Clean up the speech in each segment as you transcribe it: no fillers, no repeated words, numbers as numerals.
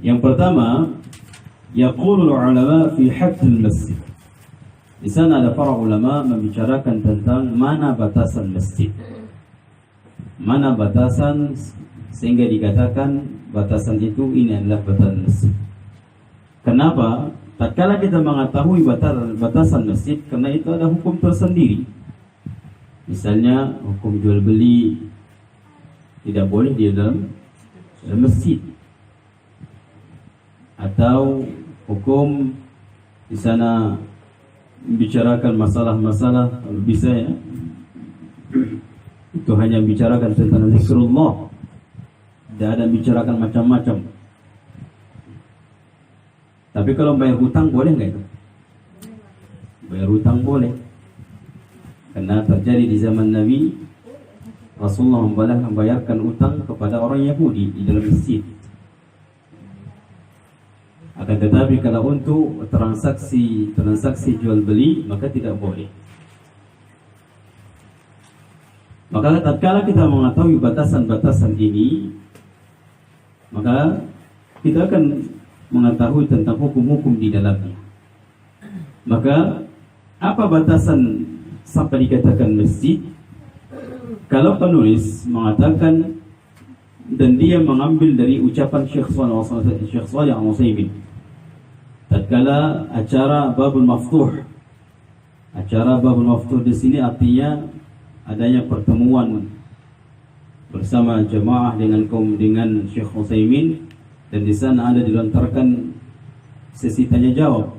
Yang pertama, yaqulul ulama fi haddil masjid. Di sana ada para ulama membicarakan tentang mana batasan masjid. Mana batasan sehingga dikatakan batasan itu ini adalah batasan masjid. Kenapa? Tatkala kita mengetahui batasan masjid, karena itu ada hukum tersendiri. Misalnya hukum jual beli tidak boleh di dalam masjid, atau hukum di sana membicarakan masalah-masalah, kalau bisa ya, itu hanya bicarakan tentang zikrullah, tidak ada bicarakan macam-macam. Tapi kalau bayar hutang boleh nggak itu? Bayar hutang boleh, karena terjadi di zaman Nabi, Rasulullah membayarkan utang kepada orang Yahudi di dalam masjid. Akan tetapi kalau untuk transaksi jual beli, maka tidak boleh. Maka tatkala kita mengetahui batasan-batasan ini, maka kita akan mengetahui tentang hukum-hukum di dalamnya. Maka apa batasan sampai dikatakan masjid? Kalau penulis mengatakan, dan dia mengambil dari ucapan Syekh Shalih Al-Utsaimin tatkala acara Babul Maftuh. Acara Babul Maftuh di sini artinya adanya pertemuan bersama jemaah dengan Syekh Utsaimin, dan di sana ada dilontarkan sesi tanya jawab.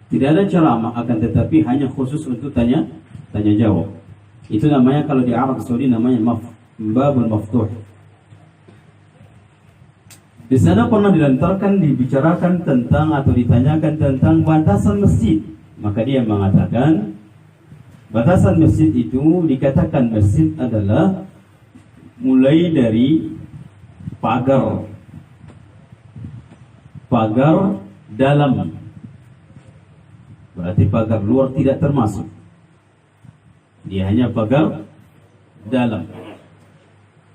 Tidak ada ceramah, akan tetapi hanya khusus untuk tanya jawab. Itu namanya kalau di Arab Saudi namanya Babul Maftuh. Di sana pernah dilantarkan, dibicarakan tentang atau ditanyakan tentang batasan masjid. Maka dia mengatakan batasan masjid itu, dikatakan masjid adalah mulai dari pagar dalam, berarti pagar luar tidak termasuk, dia hanya pagar dalam.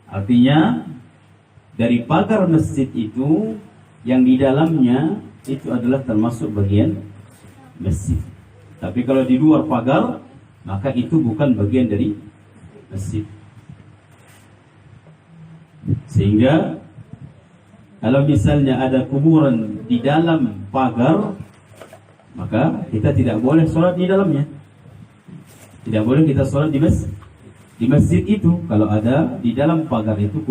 Artinya dari pagar masjid itu, yang di dalamnya itu adalah termasuk bagian masjid. Tapi kalau di luar pagar, maka itu bukan bagian dari masjid. Sehingga kalau misalnya ada kuburan di dalam pagar, maka kita tidak boleh sholat di dalamnya. Tidak boleh kita sholat di masjid itu kalau ada di dalam pagar itu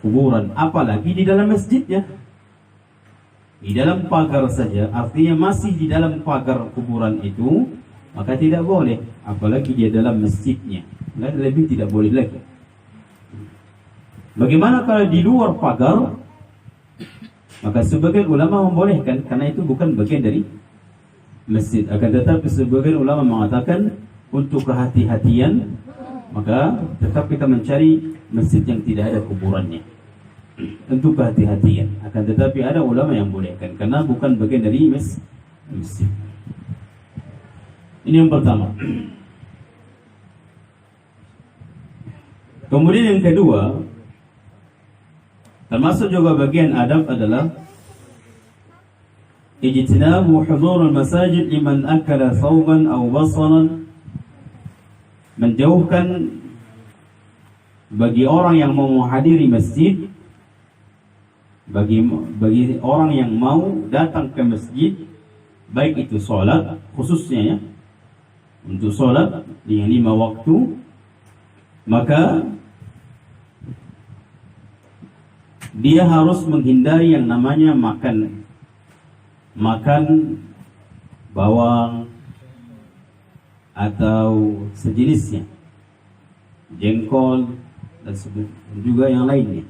kuburan, apalagi di dalam masjidnya. Di dalam pagar saja, artinya masih di dalam pagar kuburan itu, maka tidak boleh, apalagi dia dalam masjidnya, dan lebih tidak boleh lagi. Bagaimana kalau di luar pagar? Maka sebagian ulama membolehkan, karena itu bukan bagian dari masjid. Akan tetapi sebagian ulama mengatakan untuk kehati-hatian, maka tetap kita mencari masjid yang tidak ada kuburannya, untuk kehati-hatian. Akan tetapi ada ulama yang bolehkan, karena bukan bagian dari masjid. Ini yang pertama. Kemudian yang kedua, termasuk juga bagian adab adalah ijtinabu hudurul masajid liman akala thawban aw basaran, menjauhkan bagi orang yang mau menghadiri masjid, bagi orang yang mau datang ke masjid, baik itu sholat khususnya ya, untuk sholat dengan 5 waktu, maka dia harus menghindari yang namanya makan bawang atau sejenisnya, jengkol dan juga yang lainnya,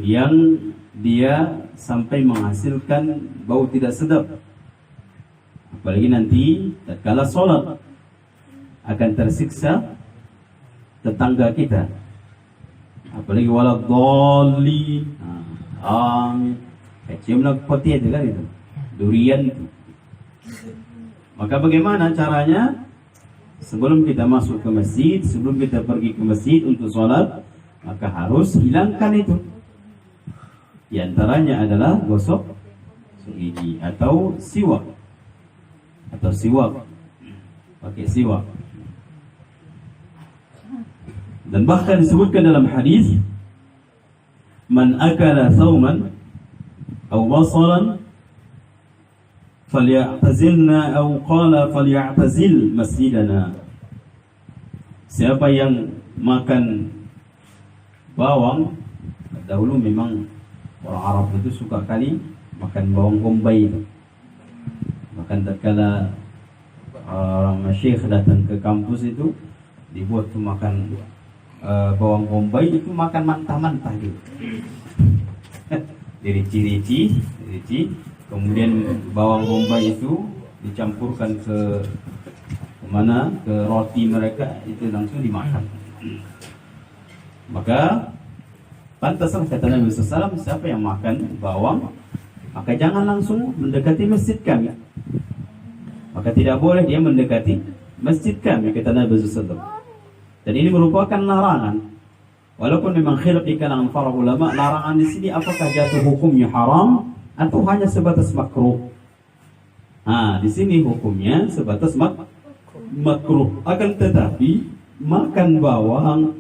yang dia sampai menghasilkan bau tidak sedap. Apalagi nanti tatkala sholat akan tersiksa tetangga kita, apalagi waladhdallin. Amin. Kecium nak poti aja kan itu, durian itu. Maka bagaimana caranya? Sebelum kita masuk ke masjid, sebelum kita pergi ke masjid untuk sholat, maka harus hilangkan itu. Di antaranya adalah gosok gigi atau siwak. Pakai siwak. Dan bahkan disebutkan dalam hadis, man akala thawman aw basaran falyatazilna aw qala falyatazil masjidana. Siapa yang makan bawang, dahulu memang orang Arab itu suka kali makan bawang bombay itu. Bahkan tatkala orang syekh datang ke kampus itu, dibuat tuh makan bawang bombay itu, makan mentah-mentah gitu. Dirici, kemudian bawang bombay itu dicampurkan ke mana, ke roti mereka, itu langsung dimakan. Maka pantaslah kata Nabi SAW, siapa yang makan bawang, maka jangan langsung mendekati masjid kami. Maka tidak boleh dia mendekati masjid kami, kata Nabi SAW. Dan ini merupakan larangan. Walaupun memang khilaf di kalangan para ulama, larangan di sini apakah jatuh hukumnya haram atau hanya sebatas makruh. Di sini hukumnya sebatas makruh. Akan tetapi makan bawang,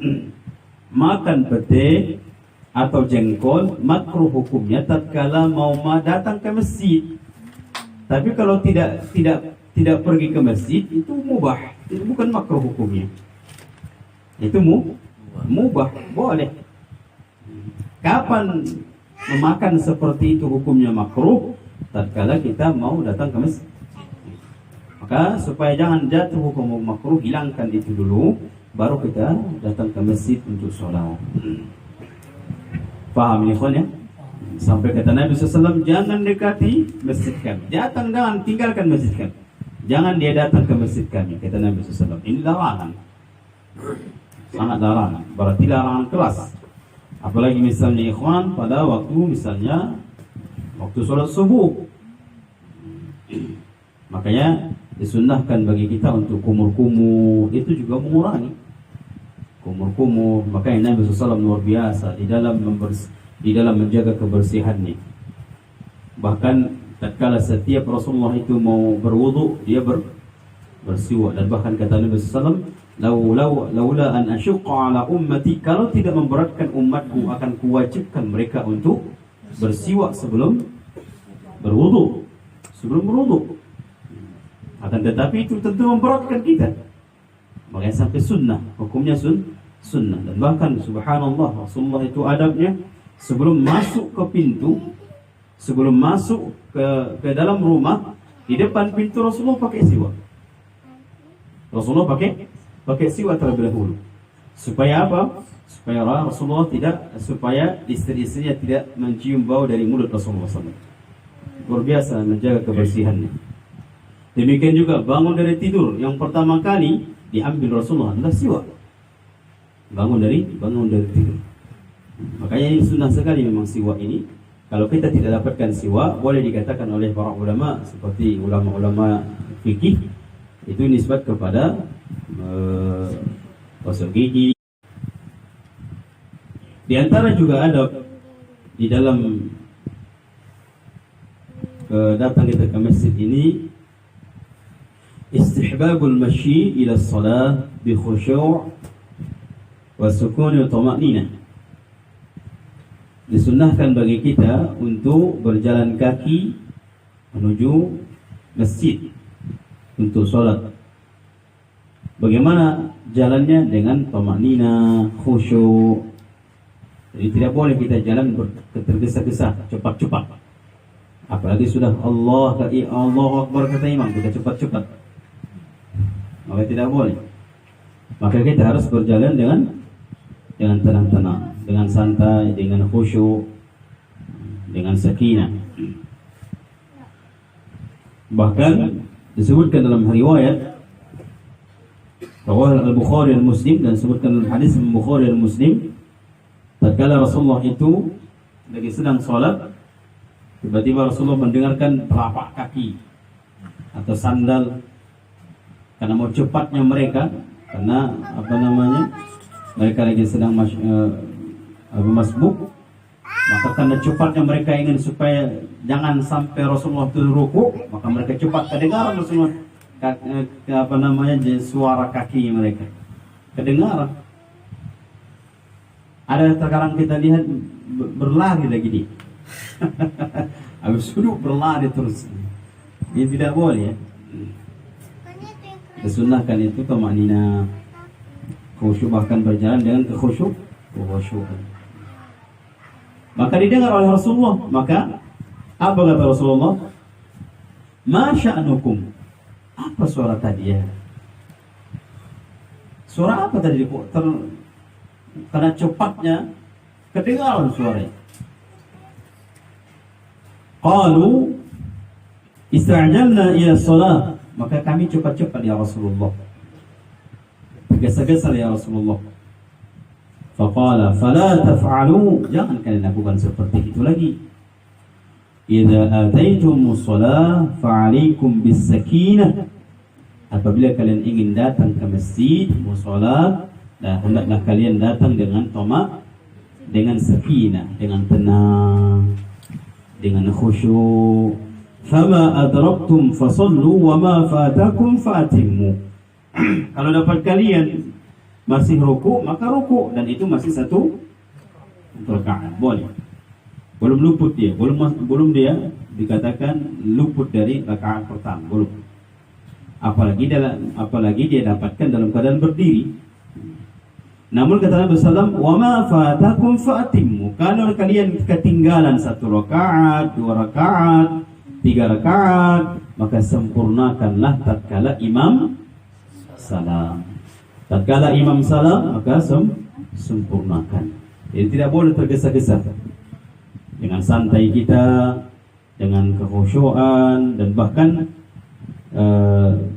makan pete atau jengkol, makruh hukumnya tatkala mau datang ke masjid. Tapi kalau tidak pergi ke masjid, itu mubah, itu bukan makruh hukumnya. Itu mubah, boleh. Kapan memakan seperti itu hukumnya makruh? Tatkala kita mau datang ke masjid. Maka supaya jangan jatuh hukum makruh, hilangkan itu dulu, baru kita datang ke masjid untuk sholat. Paham ini ya? Sampai kata Nabi SAW, jangan dekati masjid kami. Jangan tinggalkan masjid kami. Jangan dia datang ke masjid kami, kata Nabi SAW. Ini larangan. Sangat larangan. Berarti larangan keras. Apalagi misalnya ikhwan pada waktu sholat subuh. Makanya disunnahkan bagi kita untuk kumur-kumur, itu juga mengurangi kumur-kumur. Makanya Nabi SAW luar biasa di dalam menjaga kebersihannya. Bahkan tatkala setiap Rasulullah itu mau berwudu, dia bersiwak. Dan bahkan kata Nabi SAW, laula an asyqa ala ummati, kalau tidak memberatkan umatku akan kuwajibkan mereka untuk bersiwak sebelum berwudu. Akan tetapi itu tentu memberatkan kita. Makanya sampai sunnah, hukumnya sunnah. Dan bahkan subhanallah, Rasulullah itu adabnya sebelum masuk ke pintu, sebelum masuk ke dalam rumah, di depan pintu Rasulullah pakai siwak. Rasulullah pakai siwak terlebih dahulu. Supaya apa? Supaya istri-istrinya tidak mencium bau dari mulut Rasulullah SAW. Luar biasa menjaga kebersihannya. Demikian juga bangun dari tidur, yang pertama kali diambil Rasulullah adalah siwak. Bangun dari tidur. Makanya ini sunnah sekali memang siwak ini. Kalau kita tidak dapatkan siwak, boleh dikatakan oleh para ulama seperti ulama-ulama fikih, itu nisbat kepada gosok gigi. Di antara juga ada di dalam datang kita ke masjid ini, istihbabul masyi ila shalah bi khusyu' wa sukun wa tama'ninah. Disunnahkan bagi kita untuk berjalan kaki menuju masjid untuk sholat. Bagaimana jalannya? Dengan tama'ninah, khusyuk. Jadi tidak boleh kita jalan tergesa-gesa, cepat-cepat. Apalagi sudah Allahu Akbar kata imam, kita cepat-cepat. Maka tidak boleh. Maka kita harus berjalan dengan tenang-tenang, dengan santai, dengan khusyuk, dengan sakinah. Bahkan disebutkan dalam riwayat Rawah Al-Bukhari dan Muslim, dan disebutkan dalam hadis Al-Bukhari dan Muslim, tatkala Rasulullah itu lagi sedang sholat, tiba-tiba Rasulullah mendengarkan telapak kaki atau sandal. Karena mau cepatnya mereka, karena mereka lagi sedang masbuk, Maka karena cepatnya mereka ingin supaya jangan sampai Rasulullah itu ruku, maka mereka cepat kedengaran Rasulullah suara kaki mereka kedengaran. Ada terkadang kita lihat berlari lagi dia. Habis duduk berlari terus. Ini tidak boleh ya. Disunahkan itu tamanina khusyuk, bahkan berjalan dengan kekhusyukan. Maka didengar oleh Rasulullah. Maka apa kata Rasulullah? Ma sya'nukum? Apa suara tadi ya? Suara apa tadi? Karena cepatnya kedengaran suaranya. Qalu ista'jalna ila shalah. Maka kami cepat-cepat ya Rasulullah. Tergesa-gesa ya Rasulullah. Faqala fala taf'alu, jangan kalian lakukan seperti itu lagi. Idza ataytumus shalah fa'alaikum bis sakinah. Apabila kalian ingin datang ke masjid musalla, hendaklah kalian datang dengan tamak, dengan sakinah, dengan tenang, dengan khusyuk. Fama adraktum fasallu wa ma fatakum fatimmu. Kalau dapat kalian masih ruku, maka ruku, dan itu masih satu rakaat, boleh. Belum luput dia, belum dia dikatakan luput dari rakaat pertama, belum. Apalagi dia dapatkan dalam keadaan berdiri. Namun kata Nabi sallallahu alaihi wasallam, "Wa ma fatakum fatimmu." Kalau kalian ketinggalan satu rakaat, dua rakaat, 3 rakaat, maka sempurnakanlah tatkala imam salam. Tatkala imam salam, maka sempurnakan. Jadi tidak boleh tergesa-gesa. Dengan santai kita, dengan kekhusyuan, dan bahkan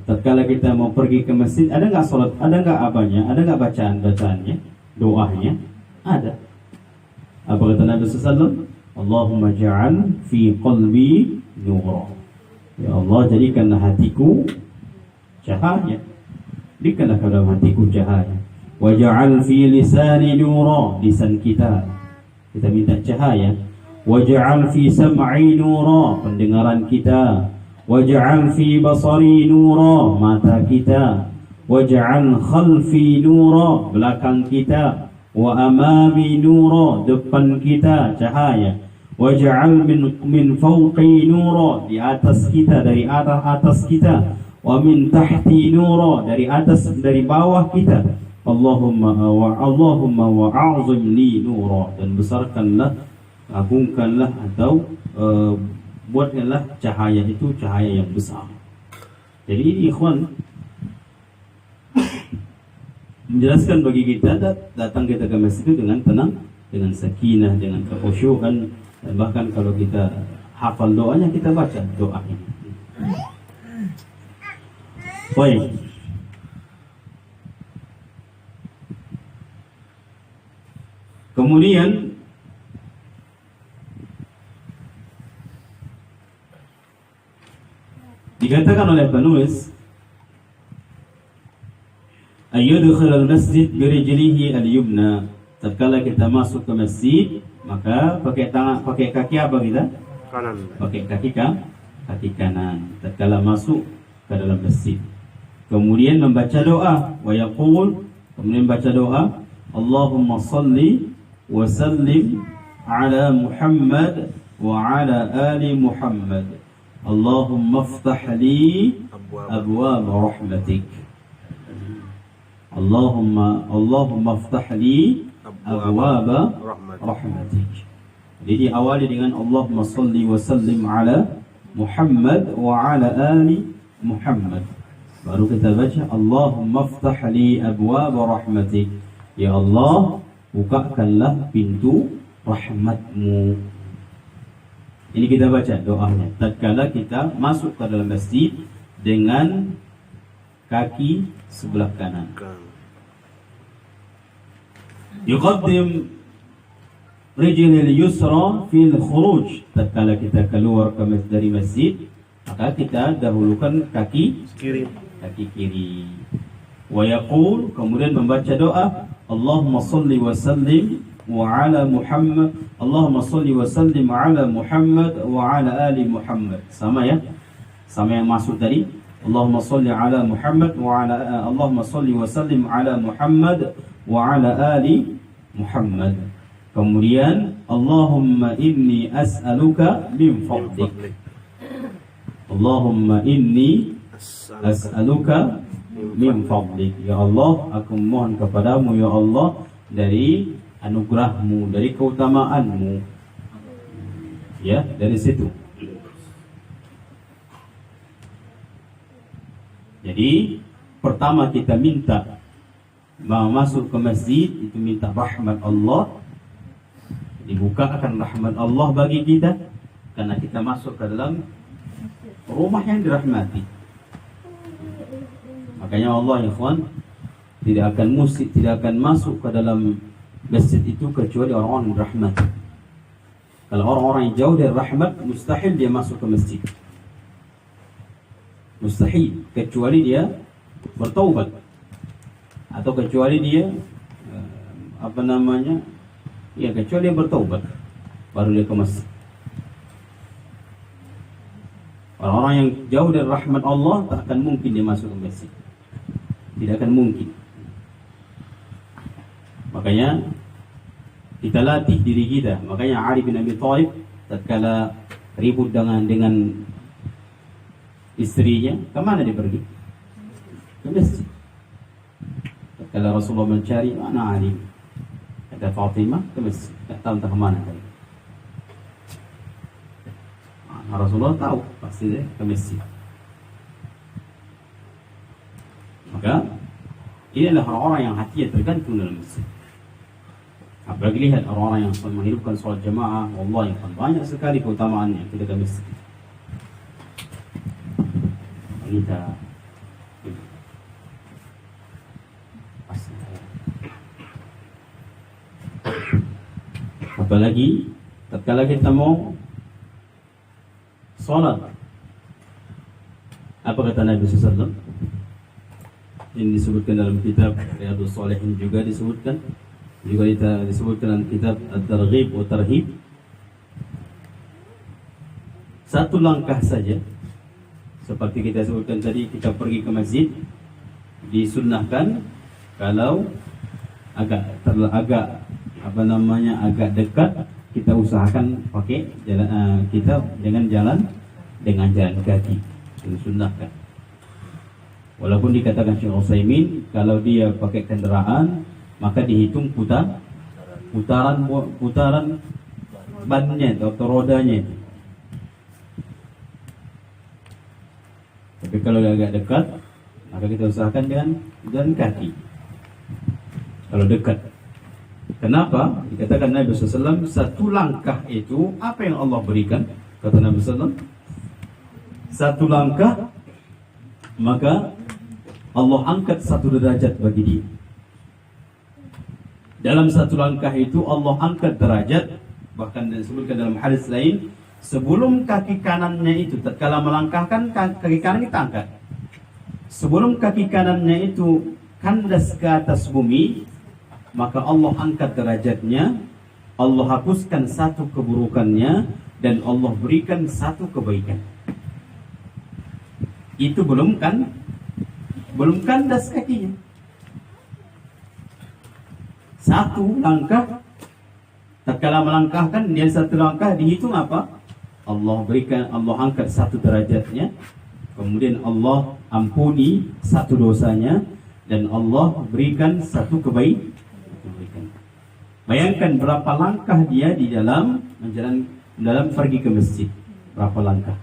tatkala kita mau pergi ke masjid, ada nggak sholat, ada nggak apanya, ada nggak bacaannya, doanya, ada. Apa kata Nabi SAW? Allahumma ja'al fi qalbi nura. Ya Allah, jadikanlah hatiku cahaya. Jadikanlah dalam hatiku cahaya. Waj'al fi lisani nura, lisan kita minta cahaya. Waj'al fi sam'i nura, pendengaran kita. Waj'al fi basari nura, mata kita. Waj'al khalfi nura, belakang kita. Wa amami nura, depan kita cahaya. Waj'al min fawqi nura, di atas kita, dari atas kita. Wa min tahti nura, dari atas, dari bawah kita. Allahumma wa'azim li nura, dan besarkanlah, agungkanlah, atau buatkanlah cahaya itu cahaya yang besar. Jadi ikhwan menjelaskan bagi kita, datang kita ke masjid itu dengan tenang, dengan sakinah, dengan kekhusyukan, dan bahkan kalau kita hafal doanya, kita baca doa ini. Baik. Kemudian dikatakan oleh penulis, ayyudkhil al-masjid birijlihi al-yumna. Tatkala kita masuk ke masjid, maka pakai kaki apa kita? Kanan. Pakai kaki kanan. Tatkala masuk ke dalam masjid. Kemudian membaca doa, wa yaqul, kemudian baca doa, Allahumma salli wa sallim ala Muhammad wa ala ali Muhammad. Allahumma aftah li abwaab rahmatik. Allahumma aftah li abwaab rahmatik. Jadi diawali dengan Allahumma salli wa sallim ala Muhammad wa ala ali Muhammad. Baru kita baca Allahumma aftah li abwaab rahmatik. Ya Allah, bukakanlah pintu rahmatmu. Ini kita baca doanya tatkala kita masuk ke dalam masjid dengan kaki sebelah kanan. Yuqaddim rijlil yusra fil khuruj. Tatkala kita keluar dari masjid, maka kita dahulukan kaki kiri. Wa yaqul, kemudian membaca doa, Allahumma salli wa sallim wa ala Muhammad. Allahumma salli wa sallim ala Muhammad wa ala ali Muhammad. Sama ya? Sama yang masuk tadi. Allahumma salli ala Muhammad wa ala Allahumma salli wa sallim ala Muhammad wa ala ali Muhammad. Kemudian Allahumma inni as'aluka min fadlik. Allahumma inni as'aluka min fadlik. Ya Allah, aku mohon kepadamu ya Allah dari anugerahmu, dari keutamaanmu. Ya, dari situ. Jadi pertama kita minta masuk ke masjid itu minta rahmat Allah, dibukakan rahmat Allah bagi kita karena kita masuk ke dalam rumah yang dirahmati. Makanya Allah ya ikhwan tidak akan masuk ke dalam masjid itu kecuali orang-orang yang dirahmati. Kalau orang-orang yang jauh dari rahmat, mustahil dia masuk ke masjid. Mustahil, kecuali dia bertaubat atau kecuali dia kecuali dia bertaubat baru dia ke masjid. Orang-orang yang jauh dari rahmat Allah tak akan mungkin dia masuk ke masjid. Tidak akan mungkin. Makanya kita latih diri kita. Makanya Ali bin Abi Thalib tatkala ribut dengan istrinya, kemana dia pergi? Ke masjid. Tatkala Rasulullah mencari, mana Ali? Kata Fatimah, ke masjid. Tak tahu entah kemana tadi. Rasulullah tahu pasti dia ke masjid. Maka ini adalah orang-orang yang hatinya tergantung dalam masjid. Apalagi lihat orang-orang yang menghidupkan sholat jamaah, wallahi banyak sekali keutamaannya kita ke masjid. Kita apalagi tatkala kita mau salat, apa kata Nabi SAW? Ini disebutkan dalam kitab Riyadhus Shalihin, juga disebutkan dalam kitab At-Targhib wa Tarhib. Satu langkah saja, seperti kita sebutkan tadi, kita pergi ke masjid, disunnahkan kalau agak dekat, kita usahakan pakai jalan, kita dengan jalan kaki, disunnahkan. Walaupun dikatakan Syekh Utsaimin kalau dia pakai kendaraan maka dihitung putaran bannya atau rodanya. Tapi kalau agak dekat maka kita usahakan dengan jalan kaki. Kalau dekat. Kenapa? Dikatakan Nabi SAW, satu langkah itu apa yang Allah berikan? Kata Nabi SAW, satu langkah maka Allah angkat satu derajat bagi dia. Dalam satu langkah itu Allah angkat derajat. Bahkan disebutkan dalam hadis lain, sebelum kaki kanannya itu tatkala melangkahkan, kaki kanan kita angkat. Sebelum kaki kanannya itu kandas ke atas bumi, maka Allah angkat derajatnya, Allah hapuskan satu keburukannya, dan Allah berikan satu kebaikan. Itu belum kandas kakinya. Satu langkah, tatkala melangkahkan, dia satu langkah dihitung apa? Allah angkat satu derajatnya, kemudian Allah ampuni satu dosanya, dan Allah berikan satu kebaikan. Bayangkan berapa langkah dia di dalam pergi ke masjid. Berapa langkah.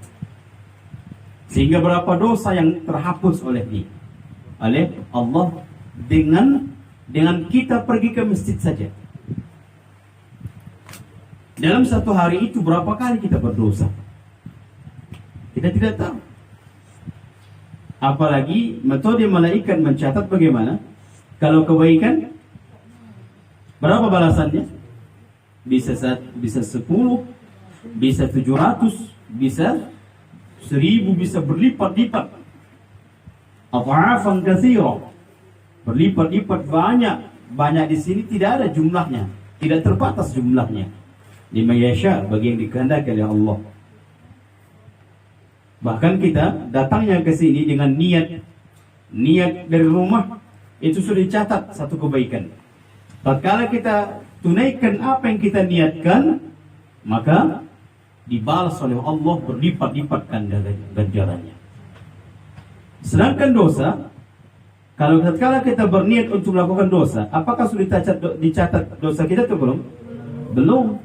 Sehingga berapa dosa yang terhapus oleh Allah dengan kita pergi ke masjid saja. Dalam satu hari itu berapa kali kita berdosa? Kita tidak tahu. Apalagi metode malaikat mencatat bagaimana? Kalau kebaikan, berapa balasannya? Bisa 10, bisa 700, bisa 1000, bisa berlipat-lipat. Adha'afan katsira. Berlipat-lipat banyak. Banyak di sini tidak ada jumlahnya. tidak terbatas jumlahnya. Lima yasha, bagi yang dikehendaki oleh Allah. Bahkan kita datangnya ke sini dengan niat dari rumah itu sudah dicatat satu kebaikan. Tatkala kita tunaikan apa yang kita niatkan, maka dibalas oleh Allah berlipat-lipat ganjarannya. Sedangkan dosa, kalau tatkala kita berniat untuk melakukan dosa, apakah sudah dicatat dosa kita atau belum? Belum.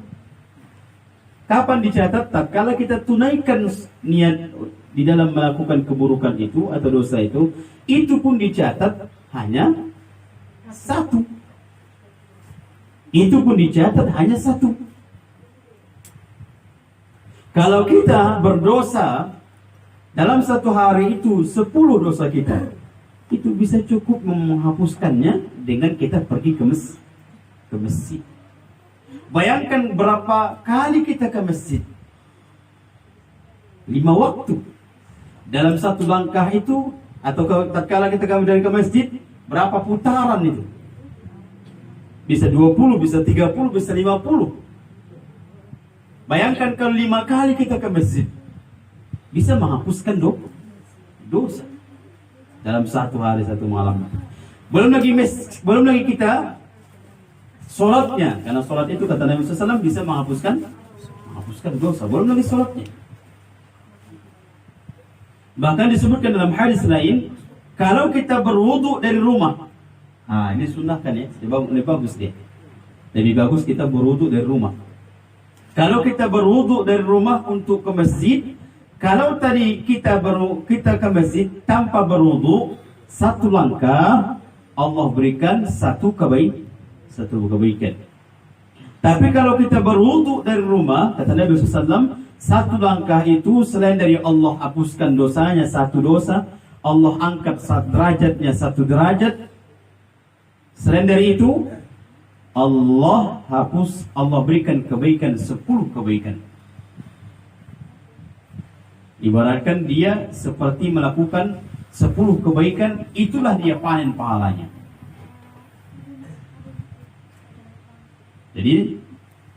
Kapan dicatat? Tatkala kita tunaikan niat di dalam melakukan keburukan itu atau dosa itu pun dicatat hanya satu. Itu pun dicatat hanya satu. Kalau kita berdosa dalam satu hari itu 10 dosa kita, itu bisa cukup menghapuskannya dengan kita pergi ke masjid. Bayangkan berapa kali kita ke masjid. 5 waktu. Dalam satu langkah itu, atau tatkala kita kembali ke masjid, berapa putaran itu? Bisa 20, bisa 30, bisa 50. Bayangkan kalau 5 kali kita ke masjid, bisa menghapuskan dosa dalam satu hari, satu malam. Belum lagi kita sholatnya, karena sholat itu kata Nabi SAW bisa menghapuskan dosa. Belum lagi sholatnya. Bahkan disebutkan dalam hadis lain, kalau kita berwudu dari rumah, ini sunnah kan ya, lebih bagus dia. Lebih bagus kita berwudu dari rumah. Kalau kita berwudu dari rumah untuk ke masjid, kalau tadi kita ke masjid tanpa berwudu, satu langkah Allah berikan satu kebaikan. Tapi kalau kita berwudu dari rumah, kata Nabi SAW, satu langkah itu selain dari Allah hapuskan dosanya satu dosa, Allah angkat derajatnya satu derajat. Selain dari itu, Allah berikan kebaikan 10 kebaikan. Ibaratkan dia seperti melakukan 10 kebaikan, itulah dia panen pahalanya. Jadi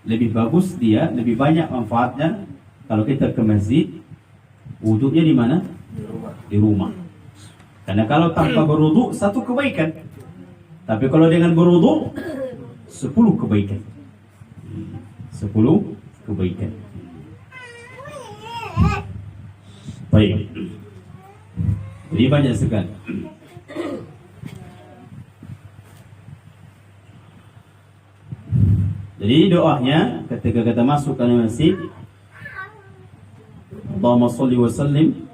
lebih bagus dia, lebih banyak manfaatnya kalau kita ke masjid, wudhunya di mana? Di rumah. Karena kalau tanpa berwudhu, satu kebaikan. Tapi kalau dengan berwudhu, 10 kebaikan. 10 kebaikan. Baik. Jadi banyak sekali. Jadi doanya ketika kita masuk ke masjid, Allahumma salli wa sallim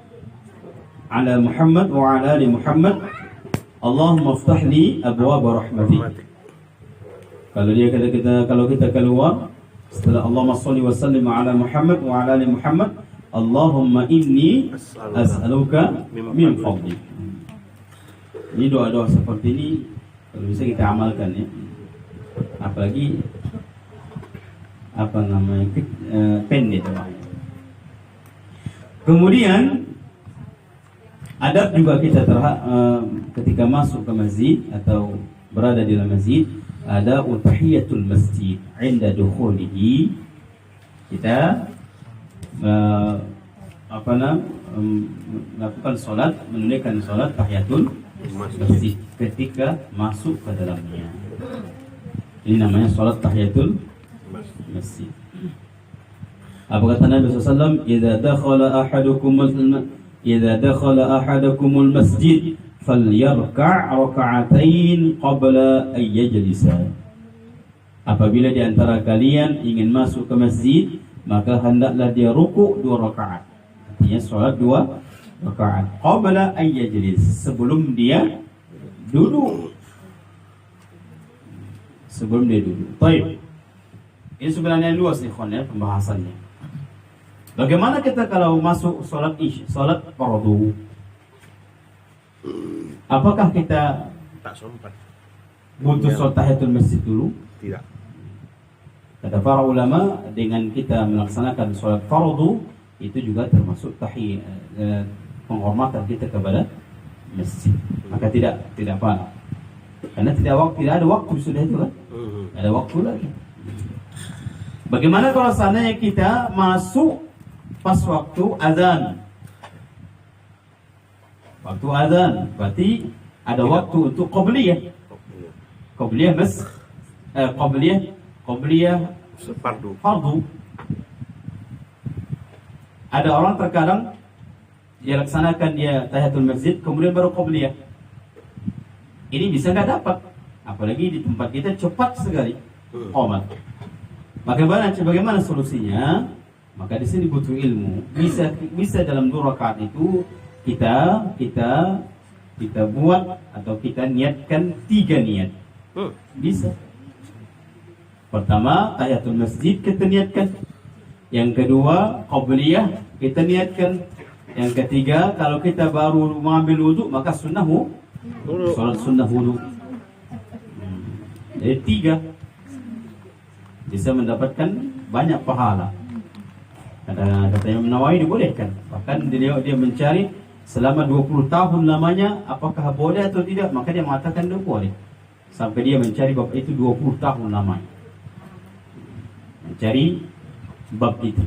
ala Muhammad wa ala ali Muhammad, Allahumma iftah li abwaab rahmatik. Kalau kita keluar setelah Allahumma salli wa sallim ala Muhammad wa ala ali Muhammad, Allahumma inni as'aluka min fadlik. Ini doa-doa seperti ini kalau bisa kita amalkan ya. Apalagi pendek doanya. Kemudian adab juga kita ketika masuk ke masjid atau berada di dalam masjid, ada tahiyatul masjid 'inda dukhulihi. Kita melakukan salat, menunaikan salat tahiyatul masjid ketika masuk ke dalamnya. Ini namanya salat tahiyatul masjid. Apa kata Nabi SAW? Idza dakhala ahadukumul masjid falyarka' raka'atain qabla an yajlisa. Apabila di antara kalian ingin masuk ke masjid, maka hendaklah dia rukuk 2 rakaat. Artinya salat 2 rakaat qabla an yajlis, sebelum dia duduk. Baik. Ini sebenarnya luas ikhwan ya pembahasannya. Bagaimana kita kalau masuk salat fardu? Apakah kita tak sempat butuh salat tahiyatul masjid dulu? Tidak. Kata para ulama, dengan kita melaksanakan salat fardu itu juga termasuk penghormatan kita kepada masjid. Maka tidak apa? Karena tidak ada waktu sudah itu kan? Ada waktu lagi. Bagaimana kalau seandainya kita masuk pas waktu azan? Waktu azan berarti ada waktu untuk qabliyah. Qabliyah fardu. Ada orang terkadang dia laksanakan dia tahiyatul masjid kemudian baru qabliyah. Ini bisa nggak dapat, apalagi di tempat kita cepat sekali qomat. Bagaimana solusinya? Maka di sini butuh ilmu. Bisa dalam 2 rakaat itu kita buat atau kita niatkan 3 niat. Bisa. Pertama tahiyatul masjid kita niatkan. Yang kedua qabliyah kita niatkan. Yang ketiga kalau kita baru mengambil wudu maka salat sunnah wudu. Jadi 3 bisa mendapatkan banyak pahala. Kata Imam Nawawi dibolehkan. Bahkan dia mencari selama 20 tahun lamanya apakah boleh atau tidak, maka dia mengatakan dia boleh. Sampai dia mencari bab itu 20 tahun lamanya. Mencari bab itu.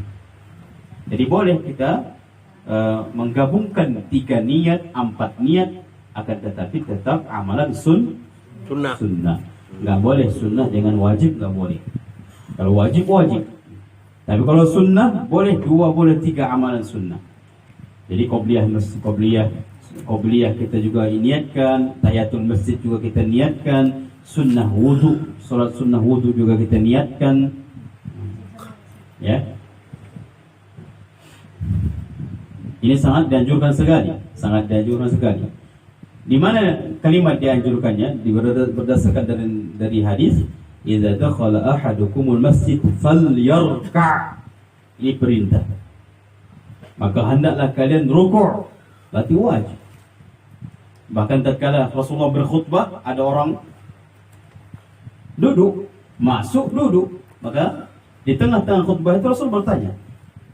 Jadi boleh kita menggabungkan 3 niat, 4 niat, akan tetapi tetap amalan sunnah. Nggak boleh sunnah dengan wajib, nggak boleh. Kalau wajib. Tapi kalau sunnah boleh 2, boleh 3 amalan sunnah. Jadi qabliyah kita juga niatkan, tahiyatul masjid juga kita niatkan, sunnah wudu, salat sunnah wudu juga kita niatkan. Ya. Ini sangat dianjurkan sekali. Di mana kalimat dianjurkannya? Berdasarkan dari hadis, "Idza dakhala ahadukumul masjid falyarka'." Ini perintah. Maka hendaklah kalian rukuk. Berarti wajib. Bahkan tatkala Rasulullah berkhutbah, ada orang duduk, maka di tengah-tengah khutbah itu Rasul bertanya,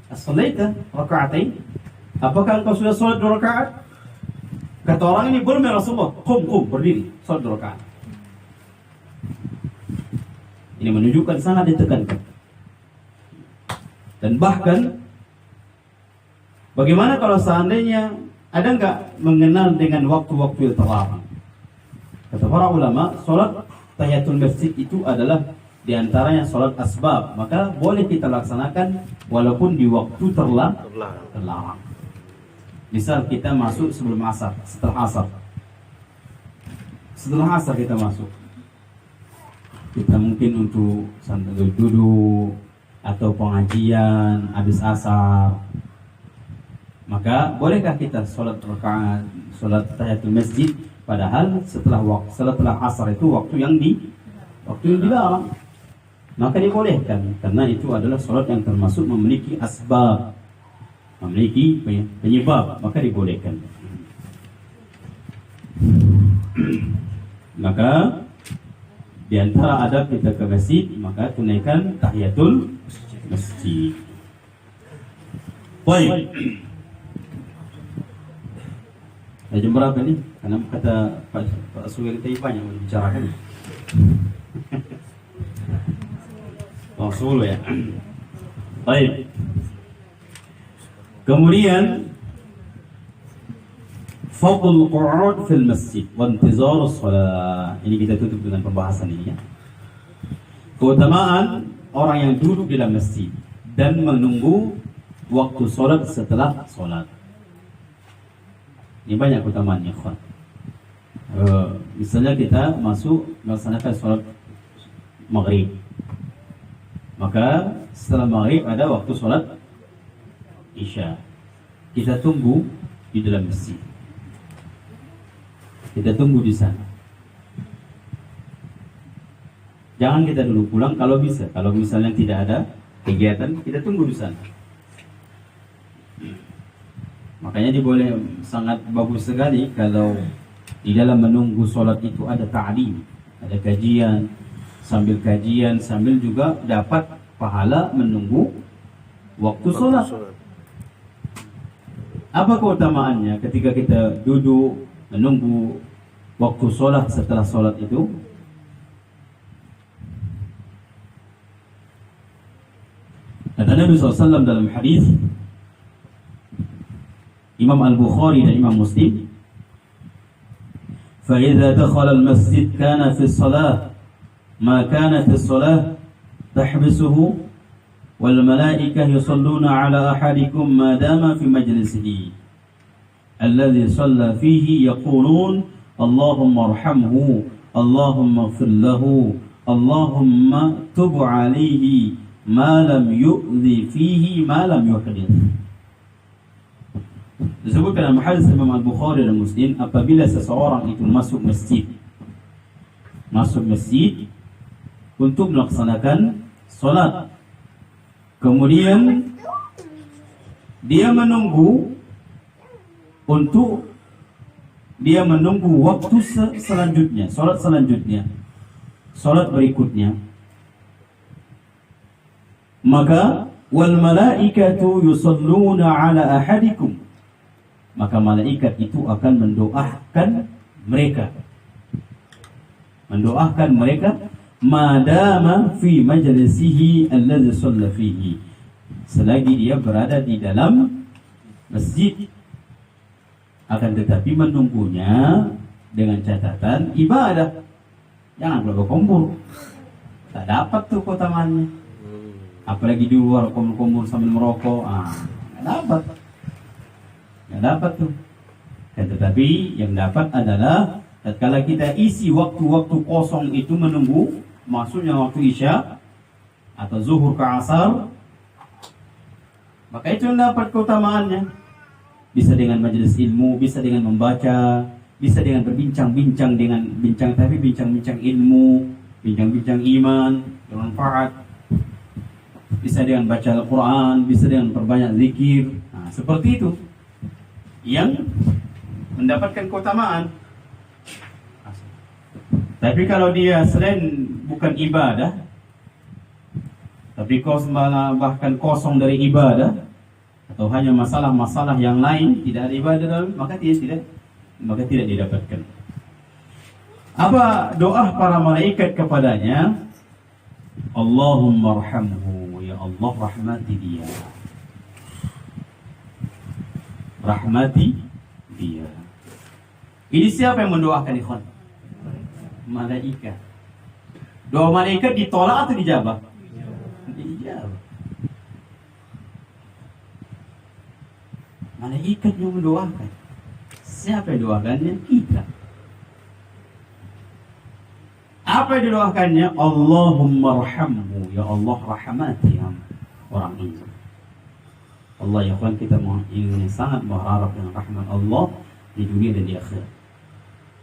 "As-salaita raka'atain?" Apakah engkau sudah salat 2 rakaat? Kata orang ini, "Belum ya Rasulullah." Qum, berdiri, salat 2 rakaat. Ini menunjukkan sangat ditekankan. Dan bahkan bagaimana kalau seandainya ada enggak mengenal dengan waktu-waktu yang terlarang? Kata para ulama, salat tahiyatul masjid itu adalah diantaranya salat asbab, maka boleh kita laksanakan walaupun di waktu terlarang. Misal kita masuk sebelum asar, setelah asar kita masuk. Kita mungkin untuk santai duduk atau pengajian habis asar. Maka bolehkah kita salat tahiyatul masjid padahal setelah asar itu waktu yang dilarang? Maka dibolehkan karena itu adalah salat yang termasuk memiliki asbab, memiliki penyebab, maka dibolehkan. Maka di antara adab kita ke masjid, maka tunaikan tahiyatul masjid. Baik. Jam berapa ini? Karena kata Pak Sugeng tadi banyak membicarakan. Oh, 10 ya. Baik. Kemudian fadl qu'ud fil masjid wa intizar as-shalah. Ini kita tutup dengan pembahasan ini ya. Keutamaan orang yang duduk di dalam masjid dan menunggu waktu salat setelah salat. Ini banyak keutamaannya, ikhwan. Misalnya kita masuk melaksanakan salat maghrib. Maka setelah maghrib ada waktu salat Isya. Kita tunggu di dalam masjid. Kita tunggu di sana. Jangan kita dulu pulang kalau bisa. Kalau misalnya tidak ada kegiatan, kita tunggu di sana. Makanya diboleh sangat bagus sekali kalau di dalam menunggu sholat itu ada ta'lim, ada kajian. Sambil kajian, sambil juga dapat pahala menunggu waktu sholat. Apa keutamaannya ketika kita duduk menunggu waktu sholat setelah sholat itu? Nabi SAW dalam hadis Imam Al-Bukhari dan Imam Muslim, فَإِذَا دَخَلَ الْمَسْجِدِ كَانَ فِي الصَّلَاةِ مَا كَانَتِ الصَّلَاةِ تَحْبِسُهُ وَالْمَلَائِكَةُ يُصَلُّونَ عَلَى أَحَدِكُمْ مَا دَامَ فِي مَجْلِسِهِ الَّذِي صَلَّى فِيهِ يَقُولُونَ اللهم ارحمه اللهم اغفر له اللهم تب عليه ما لم يؤذي فيه ما لم يحدث. Disebutkan dalam hadis Imam Al-Bukhari dan Muslim, apabila seseorang itu masuk masjid untuk melaksanakan solat, kemudian dia menunggu waktu selanjutnya, solat berikutnya, maka wal malaikatu yusalluna ala ahadikum, maka malaikat itu akan mendoakan mereka madama fi majlisihi alladhi shalla fihi, selagi dia berada di dalam masjid, akan tetapi menunggunya dengan catatan ibadah. Jangan berkumpul, tak dapat tuh keutamaannya. Apalagi di luar kumpul sambil merokok, nggak dapat tuh. Dan tetapi yang dapat adalah tatkala kita isi waktu-waktu kosong itu menunggu masuknya waktu isya atau zuhur ke asar, maka itu yang dapat keutamaannya. Bisa dengan majelis ilmu, bisa dengan membaca, bisa dengan berbincang-bincang tapi bincang-bincang ilmu, bincang-bincang iman, bermanfaat. Bisa dengan baca Al-Quran, bisa dengan perbanyak zikir. Seperti itu yang mendapatkan keutamaan. Tapi kalau dia selain bukan ibadah, tapi bahkan kosong dari ibadah, atau hanya masalah-masalah yang lain, tidak ada ibadah dalam, maka tidak didapatkan. Apa doa para malaikat kepadanya? Allahumma arhamhu, ya Allah rahmati dia. Rahmati dia. Ini siapa yang mendoakan, ikhwan? Malaikat. Doa malaikat ditolak atau dijabah? Dijabah. Malaikat yang mendoakan. Siapa yang doakannya? Kita. Apa yang didoakannya? Allahumma arhamhu, ya Allah rahmati orang ini. Allah, ya kawan, kita ingin sangat berharap dengan rahmat Allah di dunia dan di akhirat.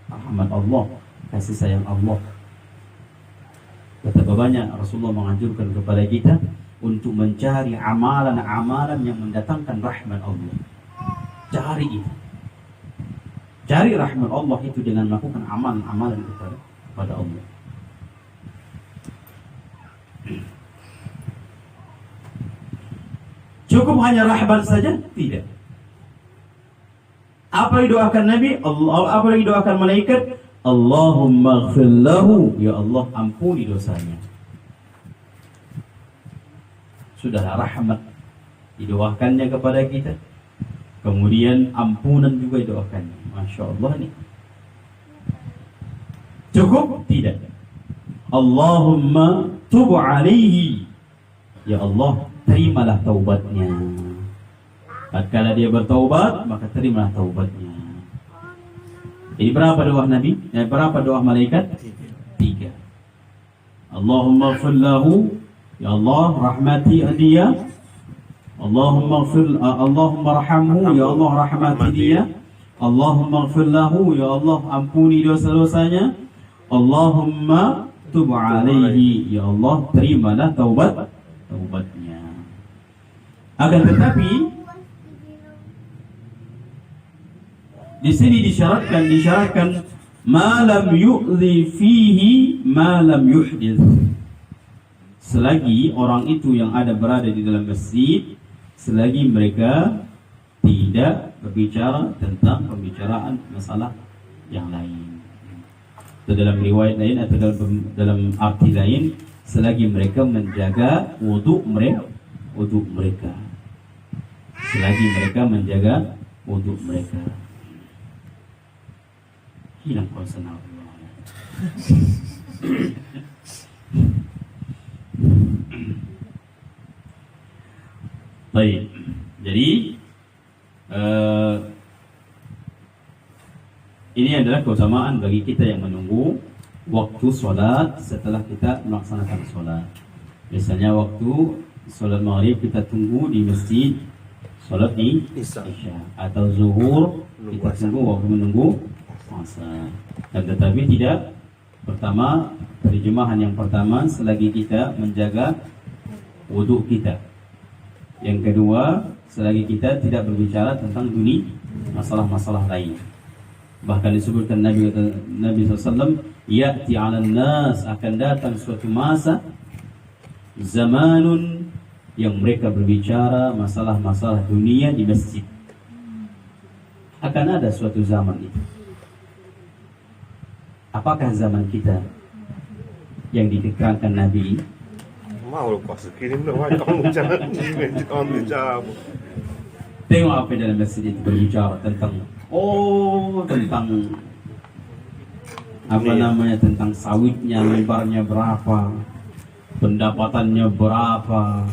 Rahmat Allah, kasih sayang Allah. Betapa banyak Rasulullah menganjurkan kepada kita untuk mencari amalan-amalan yang mendatangkan rahmat Allah. Cari itu. Cari rahmat Allah itu dengan melakukan amalan-amalan kepada Allah. Cukup hanya rahmat saja? Tidak. Apa yang didoakan Nabi? Apa yang didoakan malaikat? Allahumma ighfir lahu, ya Allah ampuni dosanya. Sudahlah, rahmat didoakannya kepada kita. Kemudian ampunan juga didoakannya. Masya Allah nih. Cukup? Tidak. Allahumma tub alaihi, ya Allah terimalah taubatnya. Tatkala dia bertaubat, maka terimalah taubatnya. Jadi berapa doa Nabi? Berapa doa malaikat? 3. Allahumma ighfir lahu, ya Allah rahmati dia. Allahumma arhamhu, ya Allah rahmati dia. Allahumma ighfir lahu, ya Allah ampuni dosa-dosanya. Allahumma tub alaihi, ya Allah terimalah taubatnya. Akan tetapi di sini disyaratkan ma lam yu'zi fihi ma lam yuhdith. Selagi orang itu yang berada di dalam masjid, selagi mereka tidak berbicara tentang pembicaraan masalah yang lain. Atau dalam riwayat lain atau dalam arti lain, selagi mereka menjaga wudhu wudhu mereka, selagi mereka menjaga wudhu mereka. Hilang konsen Allah. Baik, jadi ini adalah keutamaan bagi kita yang menunggu waktu sholat setelah kita melaksanakan sholat. Misalnya waktu sholat maghrib kita tunggu di masjid, sholat di Isya, atau zuhur kita tunggu waktu menunggu asar. Dan tetapi tidak, pertama terjemahan yang pertama selagi kita menjaga wudhu kita. Yang kedua, selagi kita tidak berbicara tentang dunia, masalah-masalah lain. Bahkan disebutkan Nabi SAW, ya'ti 'alan nas, akan datang suatu masa, zamanun, yang mereka berbicara masalah-masalah dunia di masjid. Akan ada suatu zaman itu. Apakah zaman kita yang ditekankan Nabi? Mau lupa sekirim dah, kamu jangan jawab. Tengok apa dalam masjid itu berbicara tentang tentang apa namanya, tentang sawitnya lebarnya berapa, pendapatannya berapa.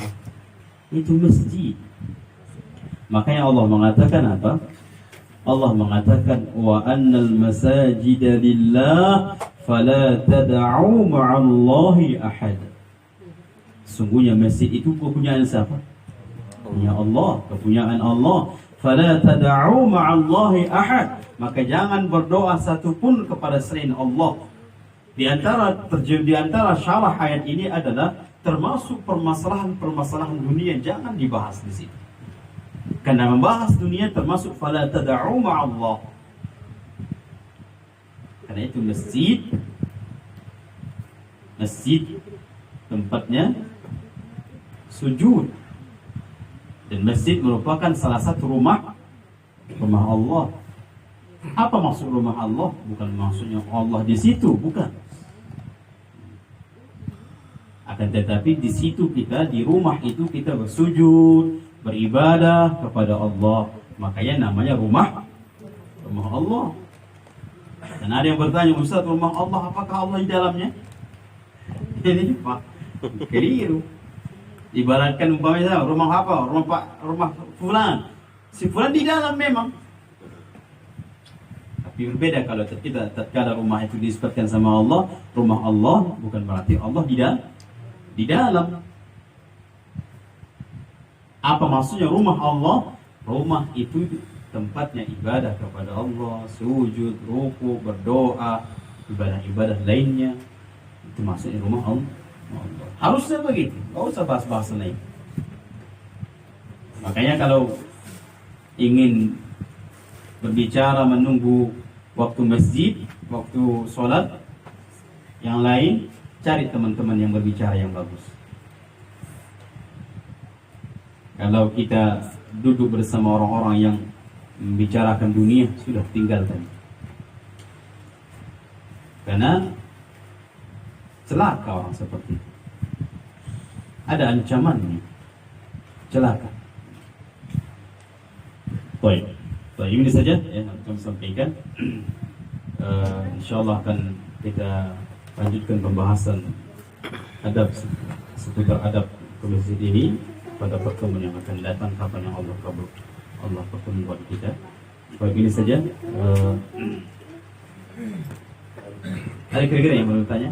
Itu masjid. Makanya Allah mengatakan apa? Allah mengatakan wa annal masajida lillah fala tad'u ma'allahi ahad. Sungguhnya masjid itu kepunyaan siapa? Punya Allah, kepunyaan Allah. Fala tad'u ma'allahi ahad. Maka jangan berdoa satupun kepada selain Allah. Di antara syarah ayat ini adalah termasuk permasalahan dunia jangan dibahas di situ. Karena membahas dunia termasuk fala tad'u ma'allah. Karena itu masjid tempatnya sujud, dan masjid merupakan salah satu rumah Allah. Apa maksud rumah Allah? Bukan maksudnya Allah di situ, bukan. Akan tetapi di situ kita, di rumah itu kita bersujud, beribadah kepada Allah. Makanya namanya rumah Allah. Dan ada yang bertanya, Ustaz, rumah Allah apakah Allah di dalamnya? Ini Pak, keliru. Ibaratkan umpamanya rumah apa? Rumah fulan. Si fulan di dalam memang. Tapi berbeda kalau kita tatkala rumah itu disebutkan sama Allah, rumah Allah bukan berarti Allah di dalam. Apa maksudnya rumah Allah? Rumah itu tempatnya ibadah kepada Allah, sujud, ruku, berdoa, ibadah-ibadah lainnya. Itu maksudnya rumah Allah. Harusnya begitu, nggak usah bahas-bahas lain. Makanya kalau ingin berbicara menunggu waktu masjid, waktu sholat, yang lain, cari teman-teman yang berbicara yang bagus. Kalau kita duduk bersama orang-orang yang membicarakan dunia, sudah tinggalkan. Karena celaka orang seperti itu. Ada ancamannya. Celaka. Baik. Ini saja yang kami sampaikan. InsyaAllah akan kita lanjutkan pembahasan adab seputar adab ke masjid ini pada pertemuan yang akan datang, kapan yang Allah kabul, Allah pertemuan buat kita. Baik, ini saja. Ada kira-kira yang mau bertanya?